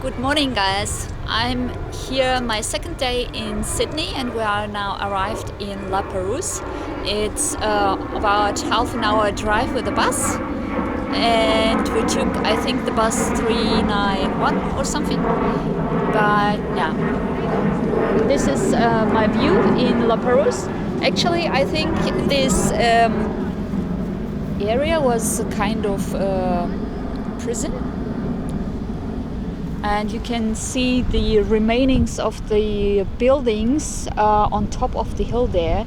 Good morning, guys. I'm here my second day in Sydney and we are now arrived in Perouse. It's about half an hour drive with the bus and we took, I think, the bus 391 or something. But yeah, this is my view in Perouse. Actually, I think this area was a kind of prison. And you can see the remainings of the buildings on top of the hill there.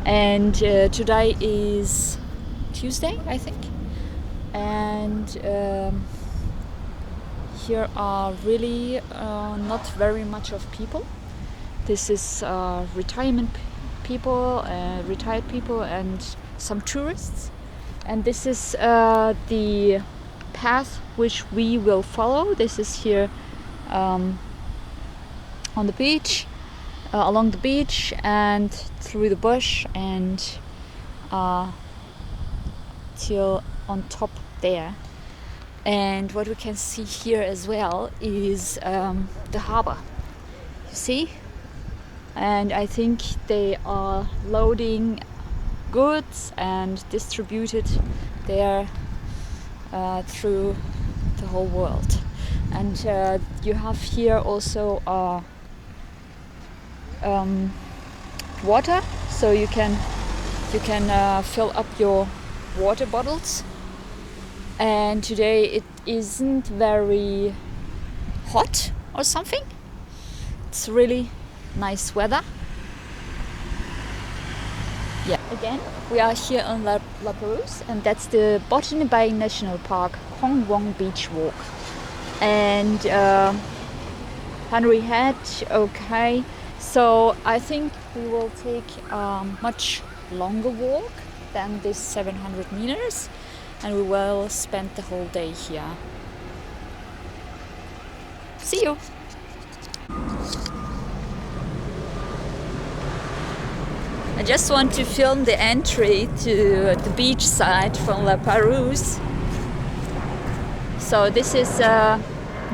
And today is Tuesday, I think. And here are really not very much of people. This is retired people and some tourists. And this is the path which we will follow. This is here on the beach, along the beach and through the bush and till on top there. And what we can see here as well is the harbor, you see? And I think they are loading goods and distributed there through the whole world. And you have here also water, so you can fill up your water bottles. And today it isn't very hot or something. It's really nice weather. Yeah, again, we are here on Perouse, and that's the Botany Bay National Park, Hong Wong Beach Walk. And Henry Head, okay. So I think we will take a much longer walk than this 700 meters, and we will spend the whole day here. See you! I just want to film the entry to the beach side from Perouse. So this is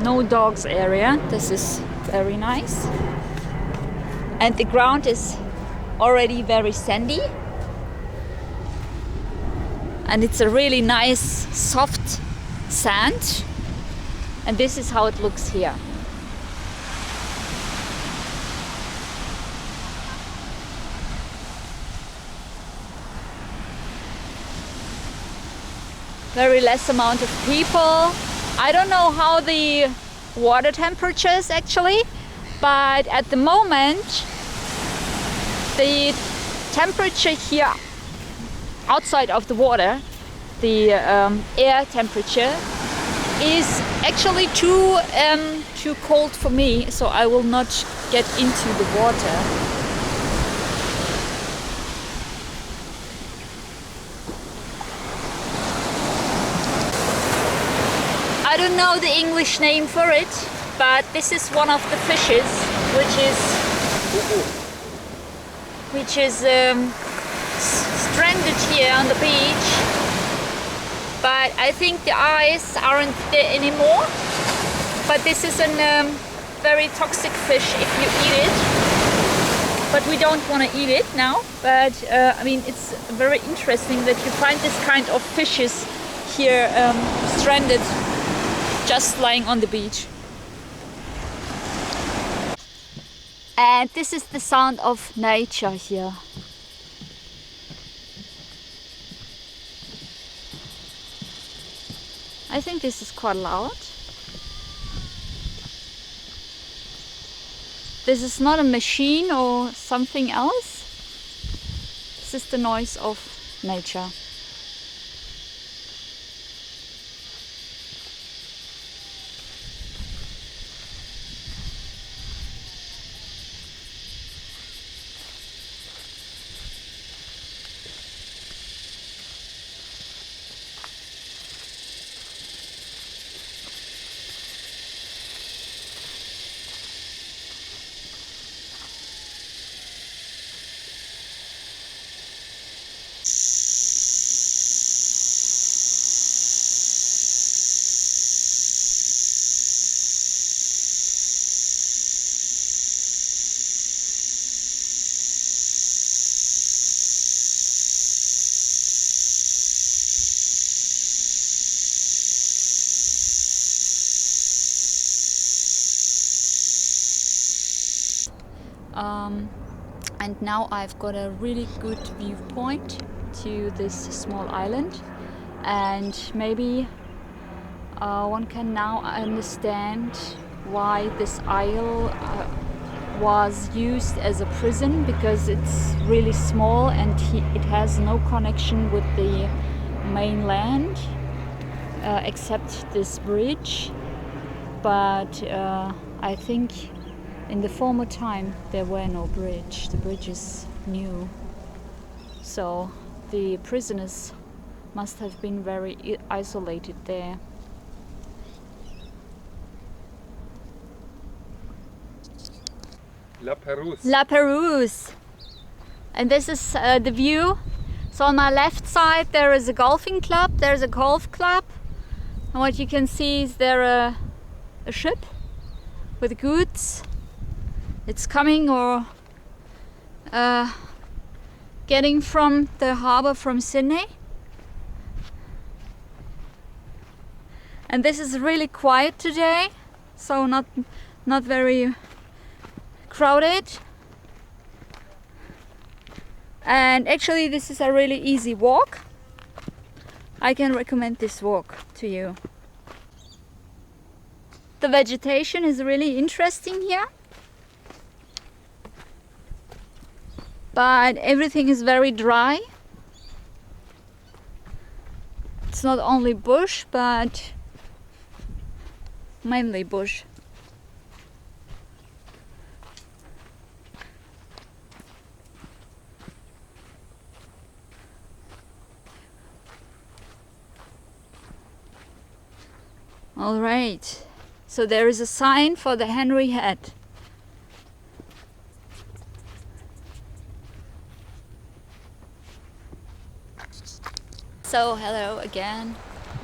no dogs area. This is very nice. And the ground is already very sandy. And it's a really nice soft sand. And this is how it looks here. Very less amount of people. I don't know how the water temperature is actually, but at the moment the temperature here outside of the water, the air temperature, is actually too cold for me, so I will not get into the water. I don't know the English name for it, but this is one of the fishes which is stranded here on the beach. But I think the eyes aren't there anymore. But this is a very toxic fish if you eat it. But we don't want to eat it now. But I mean, it's very interesting that you find this kind of fishes here stranded, just lying on the beach. And this is the sound of nature here. I think this is quite loud. This is not a machine or something else. This is the noise of nature. And now I've got a really good viewpoint to this small island, and maybe one can now understand why this isle was used as a prison, because it's really small and it has no connection with the mainland except this bridge. But I think in the former time there were no bridge. The bridge is new. So the prisoners must have been very isolated there. Perouse. La Perouse. And this is the view. So on my left side there is a golfing club, there's a golf club. And what you can see is there a ship with goods. It's coming or getting from the harbor from Sydney. And this is really quiet today, so not very crowded. And actually this is a really easy walk. I can recommend this walk to you. The vegetation is really interesting here, but everything is very dry. It's not only bush, but mainly bush. All right, so there is a sign for the Henry Head. So hello again.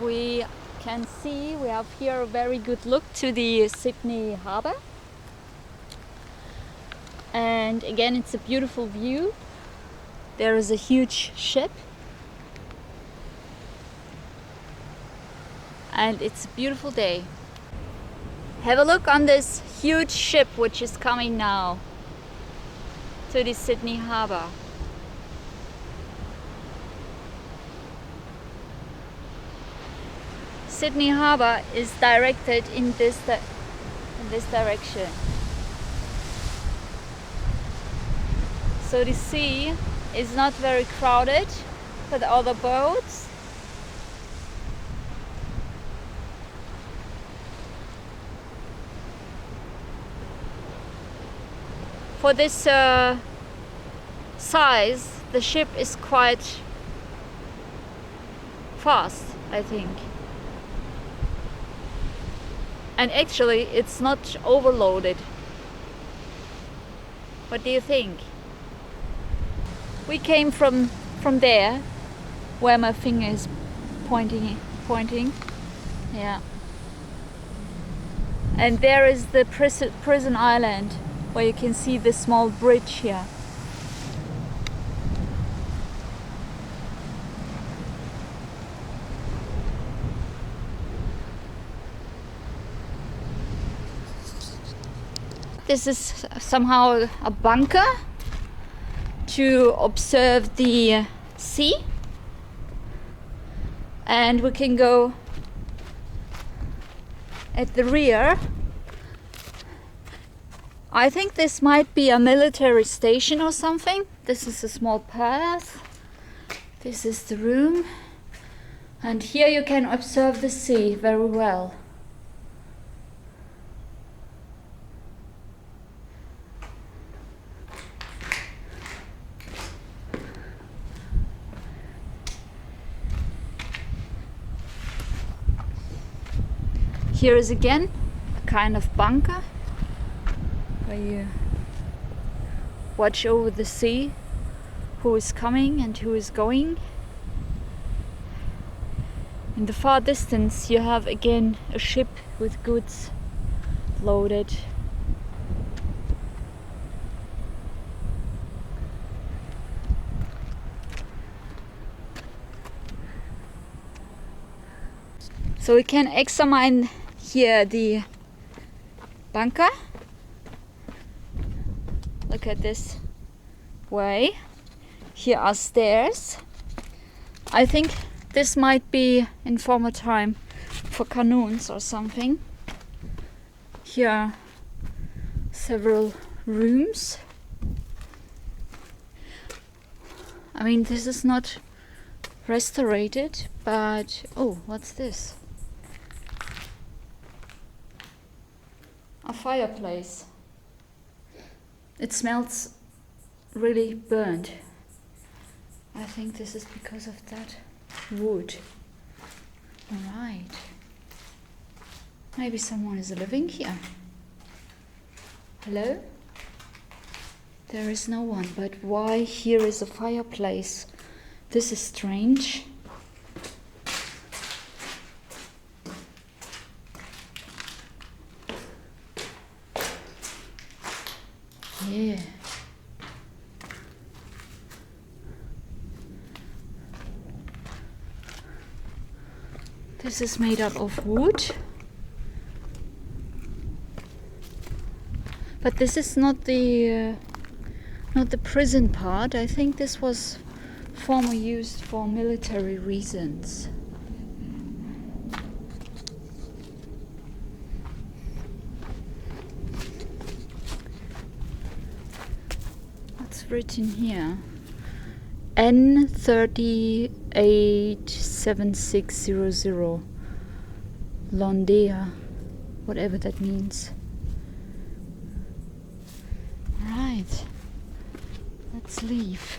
We can see we have here a very good look to the Sydney Harbour. And again, it's a beautiful view. There is a huge ship. And it's a beautiful day. Have a look on this huge ship which is coming now to the Sydney Harbour. Sydney Harbour is directed in this direction. So the sea is not very crowded with other boats. For this size, the ship is quite fast, I think. And actually, it's not overloaded. What do you think? We came from there, where my finger is pointing. Yeah. And there is the prison island, where you can see the small bridge here. This is somehow a bunker to observe the sea. And we can go at the rear. I think this might be a military station or something. This is a small path. This is the room. And here you can observe the sea very well. Here is again a kind of bunker where you watch over the sea, who is coming and who is going. In the far distance you have again a ship with goods loaded. So we can examine here the bunker. Look at this way. Here are stairs. I think this might be in former time for canoes or something. Here are several rooms. I mean, this is not restorated, but oh, what's this? A fireplace. It smells really burnt. I think this is because of that wood. Alright. Maybe someone is living here. Hello? There is no one, but why here is a fireplace? This is strange. Yeah. This is made up of wood. But this is not the prison part. I think this was formerly used for military reasons. What's written here? N387600 Londea, whatever that means. Right, let's leave.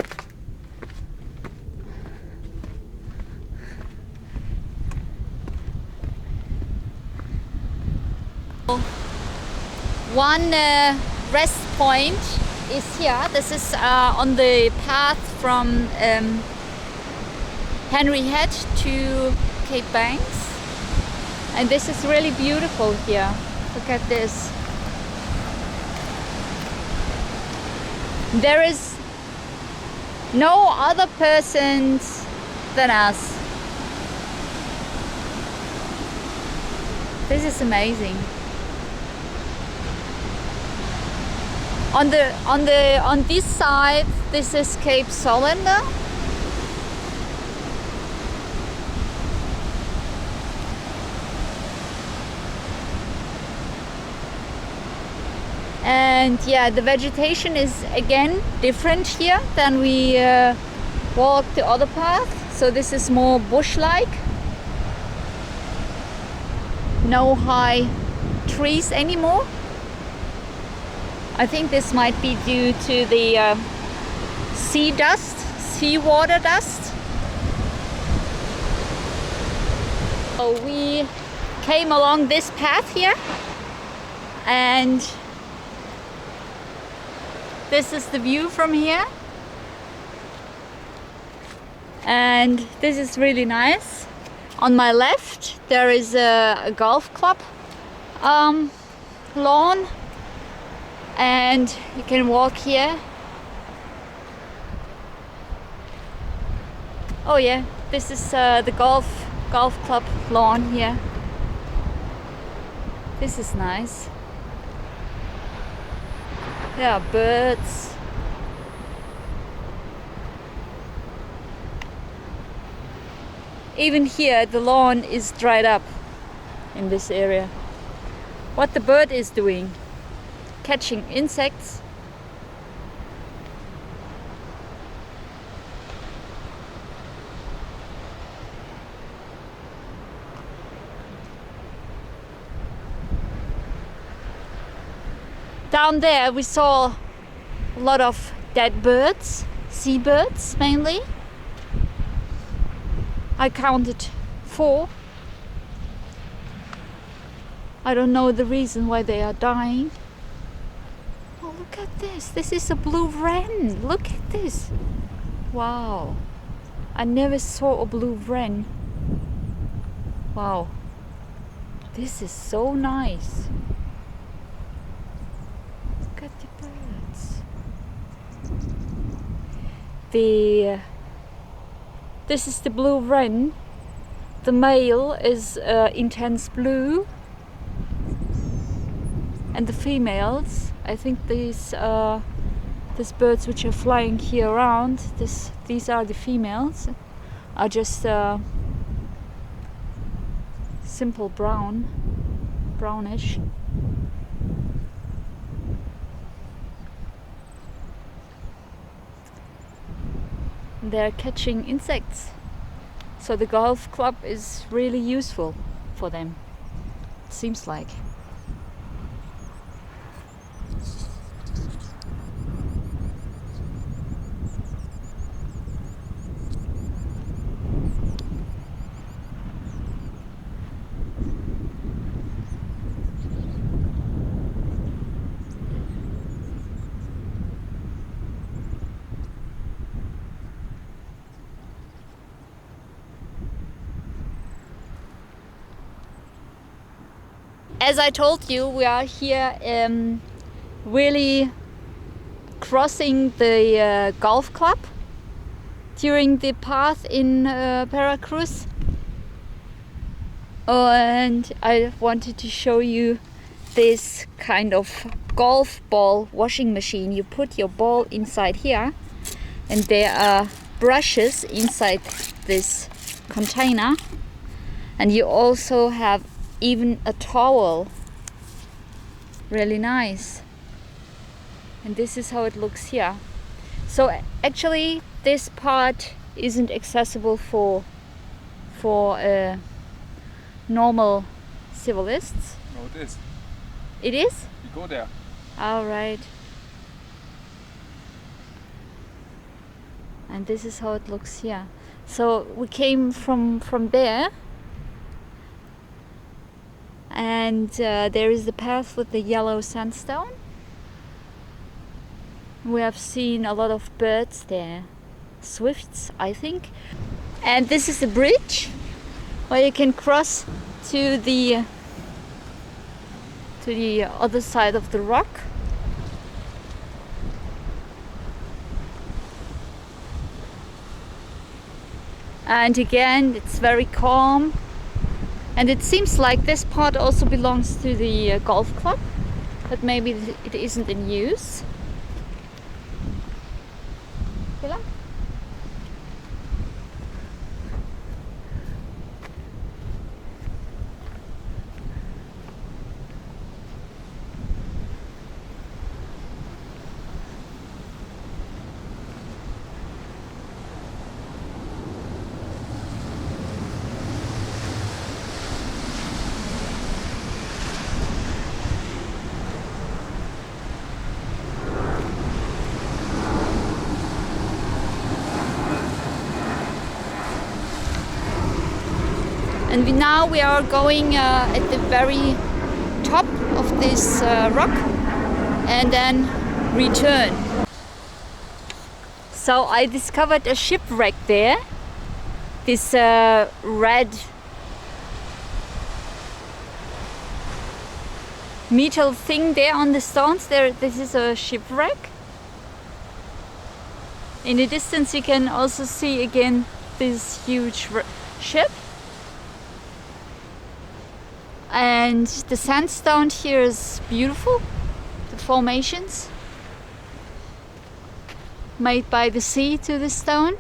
One rest point is here. This is on the path from Henry Head to Cape Banks, and this is really beautiful here. Look at this. There is no other persons than us. This is amazing. On this side, this is Cape Solander. And yeah, the vegetation is again different here than we walked the other path. So this is more bush-like. No high trees anymore. I think this might be due to the seawater dust. So we came along this path here, and this is the view from here. And this is really nice. On my left there is a golf club lawn, and you can walk here. Oh yeah, this is the golf club lawn here. This is nice. There are birds. Even here the lawn is dried up in this area. What the bird is doing? Catching insects. Down there we saw a lot of dead birds, seabirds mainly. I counted 4. I don't know the reason why they are dying. Oh, look at this. This is a blue wren. Look at this. Wow. I never saw a blue wren. Wow. This is so nice. Look at the birds. This is the blue wren. The male is intense blue, and the females, I think these These birds which are flying here around, these are the females, are just simple brownish. They're catching insects, so the golf club is really useful for them, it seems like. As I told you, we are here really crossing the golf club during the path in Perouse. And I wanted to show you this kind of golf ball washing machine. You put your ball inside here, and there are brushes inside this container, and you also have even a towel. Really nice. And this is how it looks here. So actually this part isn't accessible for normal civilists. No, it is. It is? You go there. All right. And this is how it looks here. So we came from there, and there is the path with the yellow sandstone. We have seen a lot of birds there, swifts, I think. And this is the bridge where you can cross to the other side of the rock. And again, it's very calm. And it seems like this part also belongs to the golf club, but maybe it isn't in use. And now we are going at the very top of this rock and then return. So I discovered a shipwreck there. This red metal thing there on the stones. This is a shipwreck. In the distance you can also see again this huge ship. And the sandstone here is beautiful, the formations made by the sea to the stone.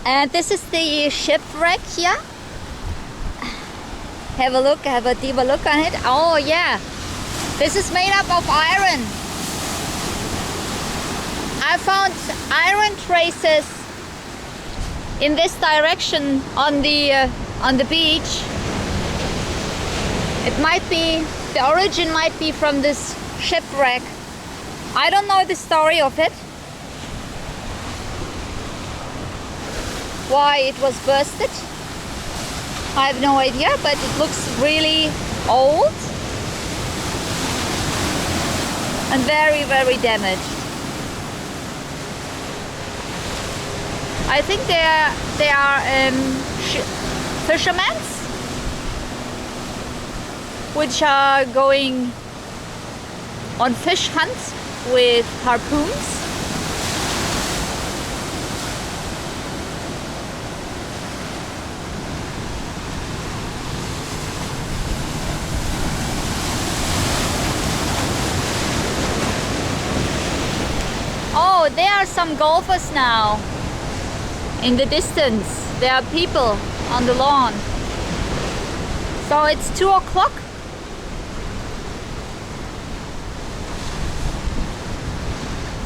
And this is the shipwreck here. Have a look, have a deeper look on it. Oh yeah, this is made up of iron. I found iron traces in this direction on the beach. It might be, the origin might be from this shipwreck. I don't know the story of it, why it was bursted. I have no idea, but it looks really old and very, very damaged. I think they are fishermen which are going on fish hunts with harpoons. Oh, there are some golfers now. In the distance, there are people on the lawn. So it's 2 o'clock.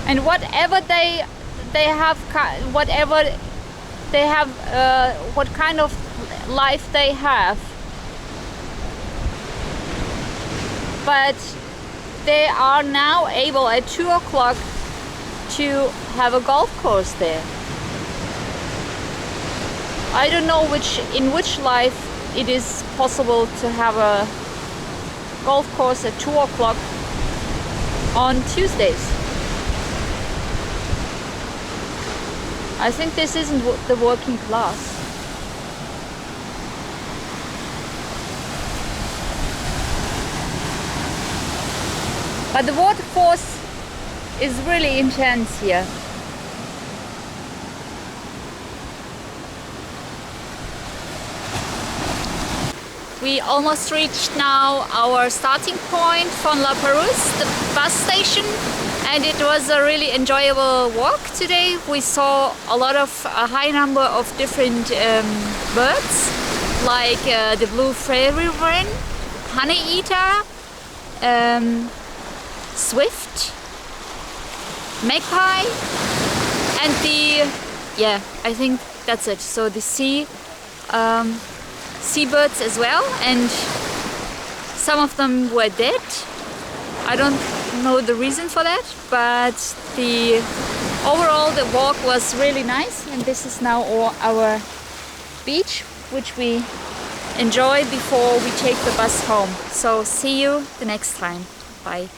And whatever they have, what kind of life they have, but they are now able at 2 o'clock to have a golf course there. I don't know in which life it is possible to have a golf course at 2 o'clock on Tuesdays. I think this isn't the working class. But the water force is really intense here. We almost reached now our starting point from La Perouse, the bus station, and it was a really enjoyable walk today. We saw a high number of different birds, like the blue fairy wren, honey eater, swift, magpie, and I think that's it. So the seabirds as well, and some of them were dead. I don't know the reason for that, but overall the walk was really nice, and this is now our beach, which we enjoy before we take the bus home. So see you the next time. Bye.